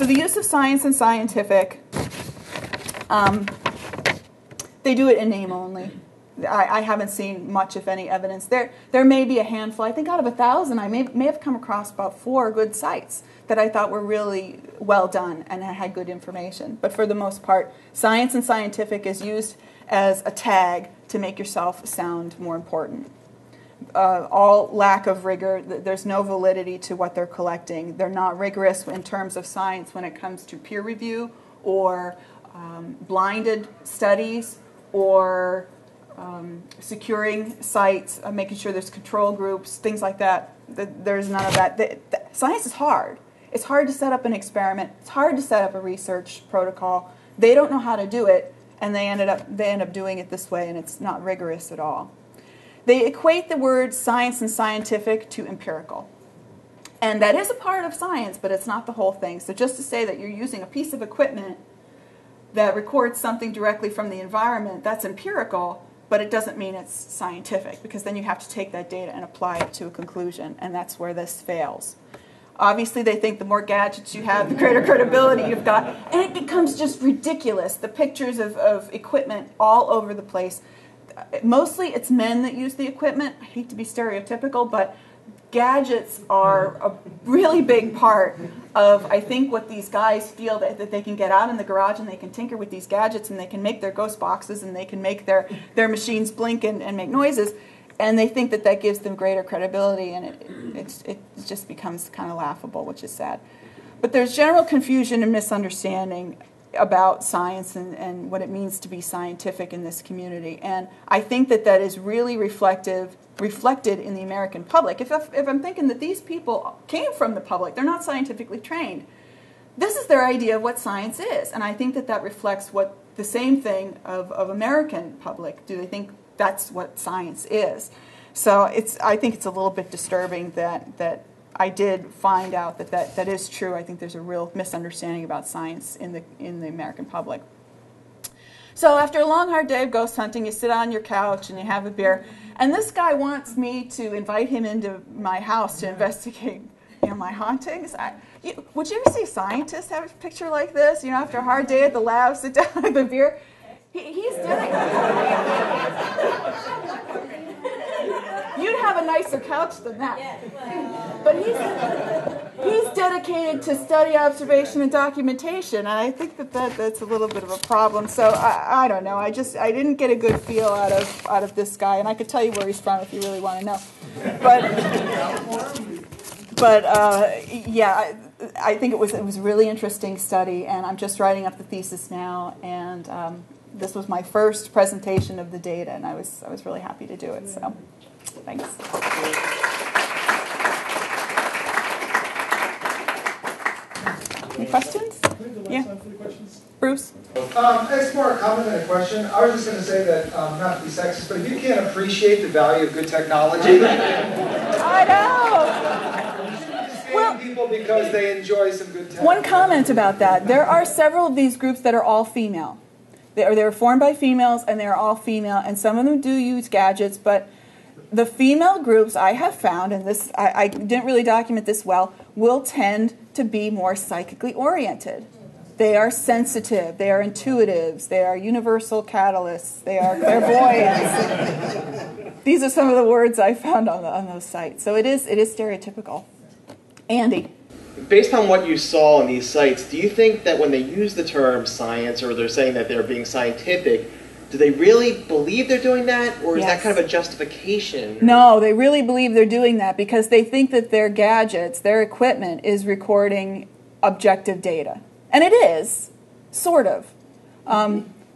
So the use of science and scientific, they do it in name only. I haven't seen much, if any, evidence. There may be a handful. I think out of 1,000, I may have come across about 4 good sites that I thought were really well done and had good information. But for the most part, science and scientific is used as a tag to make yourself sound more important. All lack of rigor, there's no validity to what they're collecting. They're not rigorous in terms of science when it comes to peer review or blinded studies or securing sites, making sure there's control groups, things like that. There's none of that. Science is hard. It's hard to set up an experiment. It's hard to set up a research protocol. They don't know how to do it, and they end up doing it this way, and it's not rigorous at all. They equate the words science and scientific to empirical. And that is a part of science, but it's not the whole thing. So just to say that you're using a piece of equipment that records something directly from the environment, that's empirical, but it doesn't mean it's scientific, because then you have to take that data and apply it to a conclusion, and that's where this fails. Obviously, they think the more gadgets you have, the greater credibility you've got, and it becomes just ridiculous. The pictures of equipment all over the place. Mostly it's men that use the equipment. I hate to be stereotypical, but gadgets are a really big part of, I think, what these guys feel that they can get out in the garage and they can tinker with these gadgets and they can make their ghost boxes and they can make their machines blink and make noises. And they think that that gives them greater credibility, and it just becomes kind of laughable, which is sad. But there's general confusion and misunderstanding about science and what it means to be scientific in this community. And I think that that is really reflected in the American public. If I'm thinking that these people came from the public, they're not scientifically trained, this is their idea of what science is. And I think that that reflects what the same thing of American public. Do they think that's what science is? So I think it's a little bit disturbing that I did find out that is true. I think there's a real misunderstanding about science in the American public. So after a long, hard day of ghost hunting, you sit on your couch and you have a beer, and this guy wants me to invite him into my house to investigate, my hauntings. Would you ever see scientists have a picture like this? After a hard day at the lab, sit down with a beer. He's You'd have a nicer couch than that. But he's dedicated to study, observation, and documentation, and I think that's a little bit of a problem. So I don't know. I didn't get a good feel out of this guy, and I could tell you where he's from if you really want to know. But yeah, I think it was a really interesting study, and I'm just writing up the thesis now, and this was my first presentation of the data, and I was really happy to do it. So, thanks. Any questions? Yeah. Bruce? It's more a comment than a question. I was just going to say that, not to be sexist, but if you can't appreciate the value of good technology, I know. Well, people because they enjoy some good technology. One comment about that: there are several of these groups that are all female. They were formed by females, and they are all female, and some of them do use gadgets, but the female groups I have found, and this I didn't really document this well, will tend to be more psychically oriented. They are sensitive, they are intuitives, they are universal catalysts, they are clairvoyants. These are some of the words I found on those sites. So it is stereotypical. Andy? Based on what you saw on these sites, do you think that when they use the term science, or they're saying that they're being scientific, do they really believe they're doing that, or is that kind of a justification? No, they really believe they're doing that because they think that their gadgets, their equipment, is recording objective data. And it is, sort of.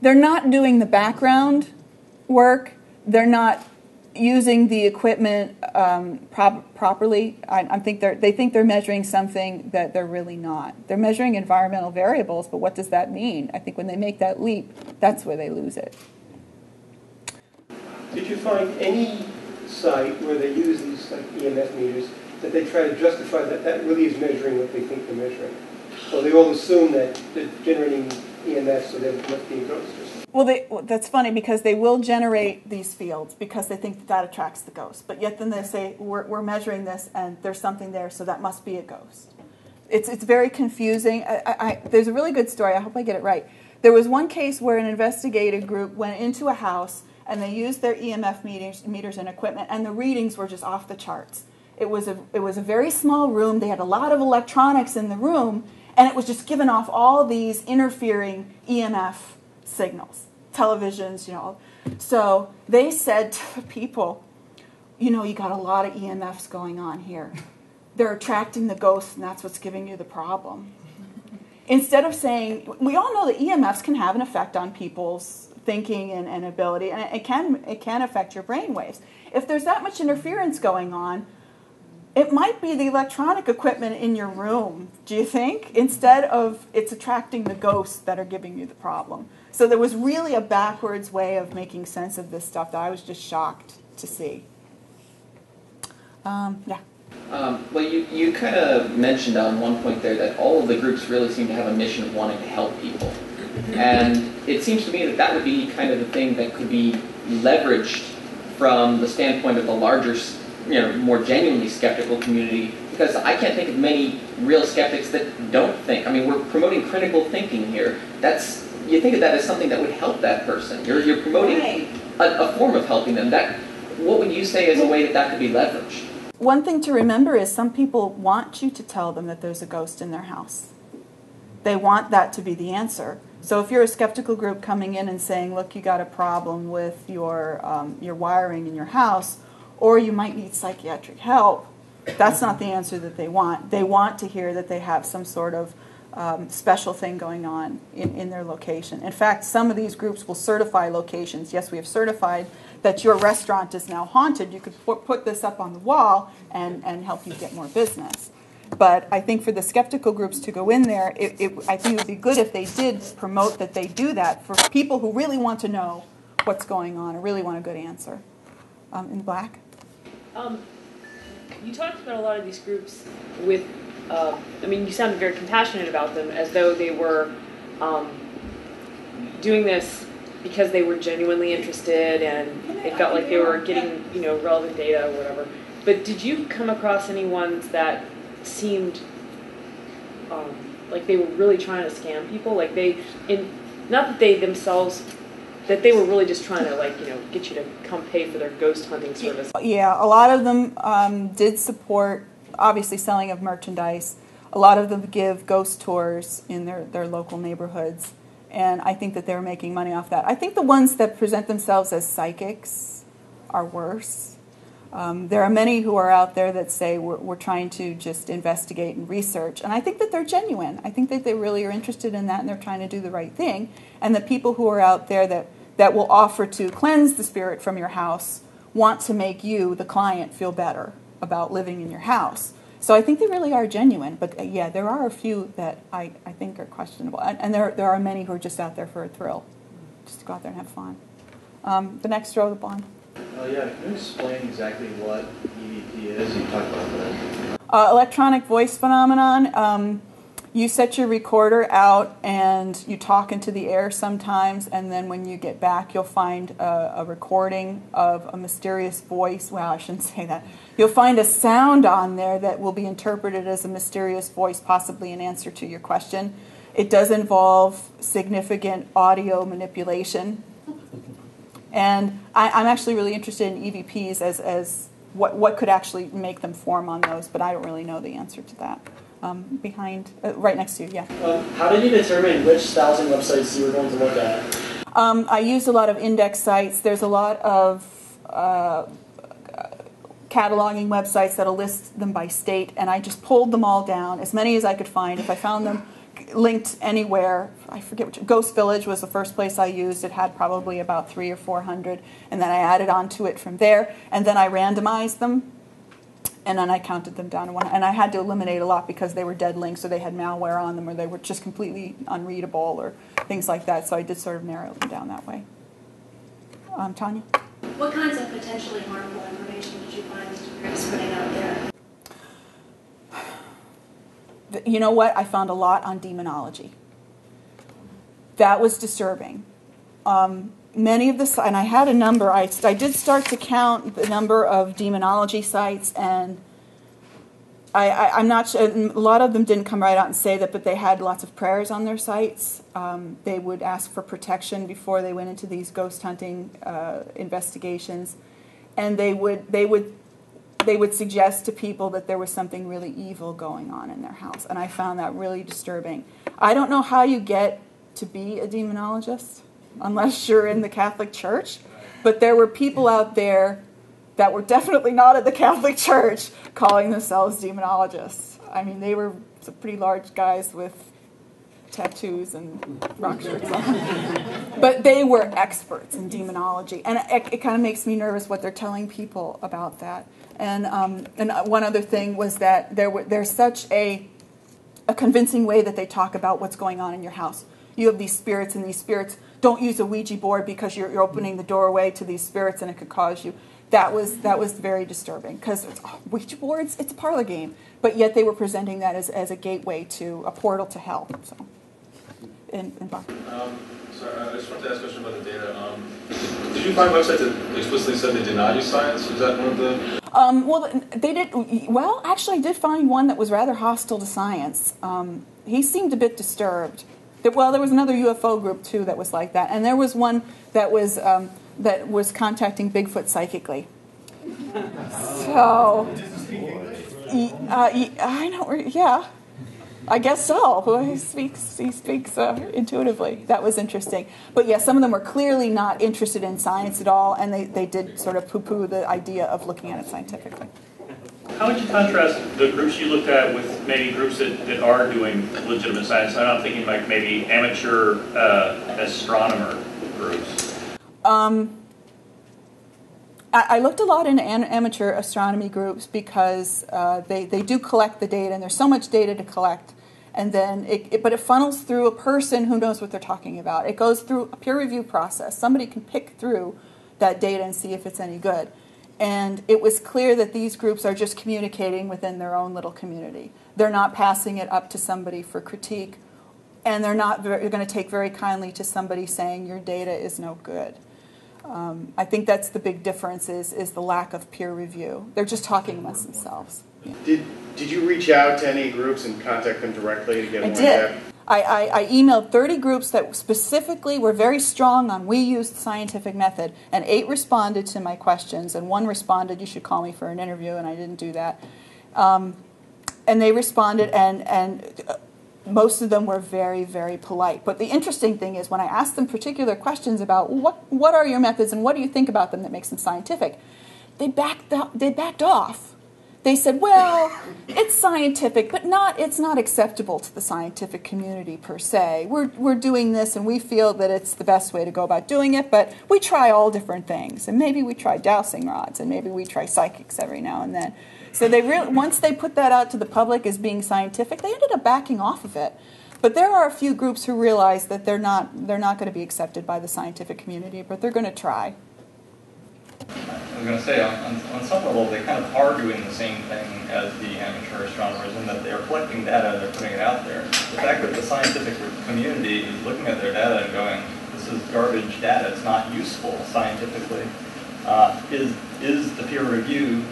They're not doing the background work. They're not using the equipment properly. They think they're measuring something that they're really not. They're measuring environmental variables, but what does that mean? I think when they make that leap, that's where they lose it. Did you find any site where they use these EMF meters that they try to justify that really is measuring what they think they're measuring? So they all assume that they're generating EMF, so they must be a ghost or something. Well, that's funny because they will generate these fields because they think that attracts the ghost. But yet then they say, we're measuring this and there's something there, so that must be a ghost. It's very confusing. There's a really good story. I hope I get it right. There was one case where an investigative group went into a house and they used their EMF meters and equipment, and the readings were just off the charts. It was a very small room. They had a lot of electronics in the room, and it was just giving off all these interfering EMF signals, televisions, So they said to the people, you got a lot of EMFs going on here. They're attracting the ghosts, and that's what's giving you the problem. Instead of saying, we all know that EMFs can have an effect on people's thinking and ability, and it can affect your brain waves. If there's that much interference going on, it might be the electronic equipment in your room, do you think? Instead of it's attracting the ghosts that are giving you the problem. So there was really a backwards way of making sense of this stuff that I was just shocked to see. Yeah. Well, you kind of mentioned on one point there that all of the groups really seem to have a mission of wanting to help people. And it seems to me that that would be kind of the thing that could be leveraged from the standpoint of the larger, more genuinely skeptical community, because I can't think of many real skeptics that don't think. I mean, we're promoting critical thinking here. You think of that as something that would help that person. You're promoting a form of helping them. What would you say is a way that could be leveraged? One thing to remember is some people want you to tell them that there's a ghost in their house. They want that to be the answer. So if you're a skeptical group coming in and saying, look, you got a problem with your wiring in your house, or you might need psychiatric help, that's not the answer that they want. They want to hear that they have some sort of special thing going on in their location. In fact, some of these groups will certify locations. Yes, we have certified that your restaurant is now haunted. You could put this up on the wall and help you get more business. But I think for the skeptical groups to go in there, I think it would be good if they did promote that they do that for people who really want to know what's going on or really want a good answer. In the black? You talked about a lot of these groups with, you sounded very compassionate about them, as though they were doing this because they were genuinely interested and they felt like they were getting, relevant data or whatever. But did you come across any ones that seemed like they were really trying to scam people? Like not that they themselves, that they were really just trying to get you to come pay for their ghost hunting service? Yeah, a lot of them did support, obviously, selling of merchandise. A lot of them give ghost tours in their local neighborhoods. And I think that they were making money off that. I think the ones that present themselves as psychics are worse. There are many who are out there that say we're trying to just investigate and research. And I think that they're genuine. I think that they really are interested in that and they're trying to do the right thing. And the people who are out there that will offer to cleanse the spirit from your house want to make you, the client, feel better about living in your house. So I think they really are genuine. But yeah, there are a few that I think are questionable. And there are many who are just out there for a thrill, just to go out there and have fun. The next row, the blonde. Yeah, can you explain exactly what EVP is? You talked about that. Electronic voice phenomenon. You set your recorder out and you talk into the air sometimes, and then when you get back, you'll find a recording of a mysterious voice. Well, I shouldn't say that. You'll find a sound on there that will be interpreted as a mysterious voice, possibly an answer to your question. It does involve significant audio manipulation. And I'm actually really interested in EVPs as what could actually make them form on those, but I don't really know the answer to that. Right next to you, yeah. How did you determine which styles and websites you were going to look at? I used a lot of index sites. There's a lot of cataloging websites that'll list them by state, and I just pulled them all down, as many as I could find. If I found them linked anywhere, I forget which. Ghost Village was the first place I used. It had probably about 300 or 400, and then I added on to it from there, and then I randomized them. And then I counted them down to one. And I had to eliminate a lot because they were dead links or they had malware on them or they were just completely unreadable or things like that. So I did sort of narrow them down that way. Tanya? What kinds of potentially harmful information did you find these groups putting out there? You know what? I found a lot on demonology. That was disturbing. Many of the, and I had a number, I did start to count the number of demonology sites, and I'm not sure, a lot of them didn't come right out and say that, but they had lots of prayers on their sites. They would ask for protection before they went into these ghost hunting investigations. And they would suggest to people that there was something really evil going on in their house. And I found that really disturbing. I don't know how you get to be a demonologist unless you're in the Catholic Church. But there were people out there that were definitely not in the Catholic Church calling themselves demonologists. I mean, they were some pretty large guys with tattoos and rock shirts on. But they were experts in demonology. And it kind of makes me nervous what they're telling people about that. And one other thing was that there's such a convincing way that they talk about what's going on in your house. You have these spirits, and these spirits don't use a Ouija board because you're opening the doorway to these spirits, and it could cause you. That was very disturbing because Ouija boards, it's a parlor game, but yet they were presenting that as a gateway to a portal to hell. So, and Bob. Sorry, I just wanted to ask a question about the data. Did you find websites that explicitly said they did not use science? Was that one of the? Well, they did. Well, actually, I did find one that was rather hostile to science. He seemed a bit disturbed. Well, there was another UFO group too that was like that, and there was one that was contacting Bigfoot psychically. So, I don't. Yeah, I guess so. He speaks intuitively. That was interesting. But yeah, some of them were clearly not interested in science at all, and they did sort of poo-poo the idea of looking at it scientifically. How would you contrast the groups you looked at with maybe groups that are doing legitimate science? I'm thinking like maybe amateur astronomer groups. I looked a lot into amateur astronomy groups because they do collect the data, and there's so much data to collect. And then but it funnels through a person who knows what they're talking about. It goes through a peer review process. Somebody can pick through that data and see if it's any good. And it was clear that these groups are just communicating within their own little community. They're not passing it up to somebody for critique, and they're going to take very kindly to somebody saying your data is no good. I think that's the big difference is the lack of peer review. They're just talking amongst themselves. Yeah. Did you reach out to any groups and contact them directly to get more depth? I emailed 30 groups that specifically were very strong on we used the scientific method, and 8 responded to my questions, and 1 responded, you should call me for an interview, and I didn't do that. And they responded, and most of them were very, very polite. But the interesting thing is when I asked them particular questions about what are your methods and what do you think about them that makes them scientific, they backed off. They said, well, it's scientific, but it's not acceptable to the scientific community per se. We're doing this, and we feel that it's the best way to go about doing it, but we try all different things. And maybe we try dowsing rods, and maybe we try psychics every now and then. So once they put that out to the public as being scientific, they ended up backing off of it. But there are a few groups who realize that they're not going to be accepted by the scientific community, but they're going to try. I was going to say, on some level, they kind of are doing the same thing as the amateur astronomers in that they're collecting data and they're putting it out there. The fact that the scientific community is looking at their data and going, this is garbage data, it's not useful scientifically, is the peer review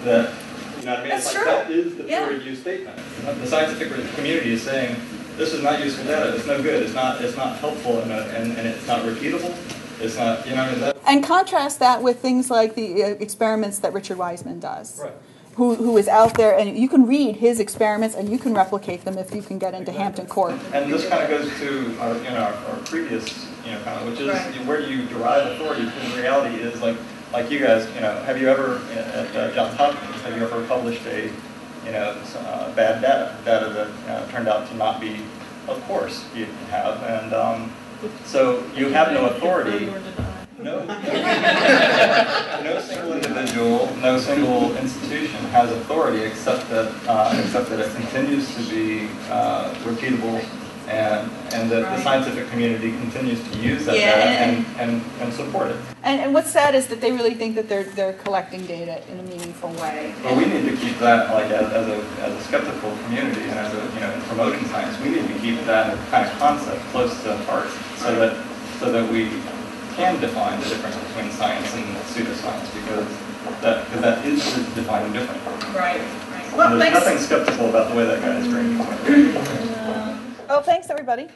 that, you know what I mean? That's true. That is the peer review statement. The scientific community is saying, this is not useful data, it's no good, it's not helpful, and it's not repeatable. It's not, you know, and contrast that with things like the experiments that Richard Wiseman does, right. who is out there, and you can read his experiments and you can replicate them if you can get into Hampton Court. And this kind of goes to our previous, kind of, which is where do you derive authority? Because the reality is like you guys, have you ever at Johns Hopkins have you ever published a bad data that turned out to not be? Of course you have, and so you have no authority. No single individual, no single institution has authority except that it continues to be repeatable, and that the scientific community continues to use that data and support it. And what's sad is that they really think that they're collecting data in a meaningful way. Well, we need to keep that as a skeptical community and as in promoting science. We need to keep that kind of concept close to heart, so that we can define the difference between science and pseudoscience, because that is the defining difference. Right. Well, There's thanks. nothing skeptical about the way that guy is drinking. Oh, thanks, everybody.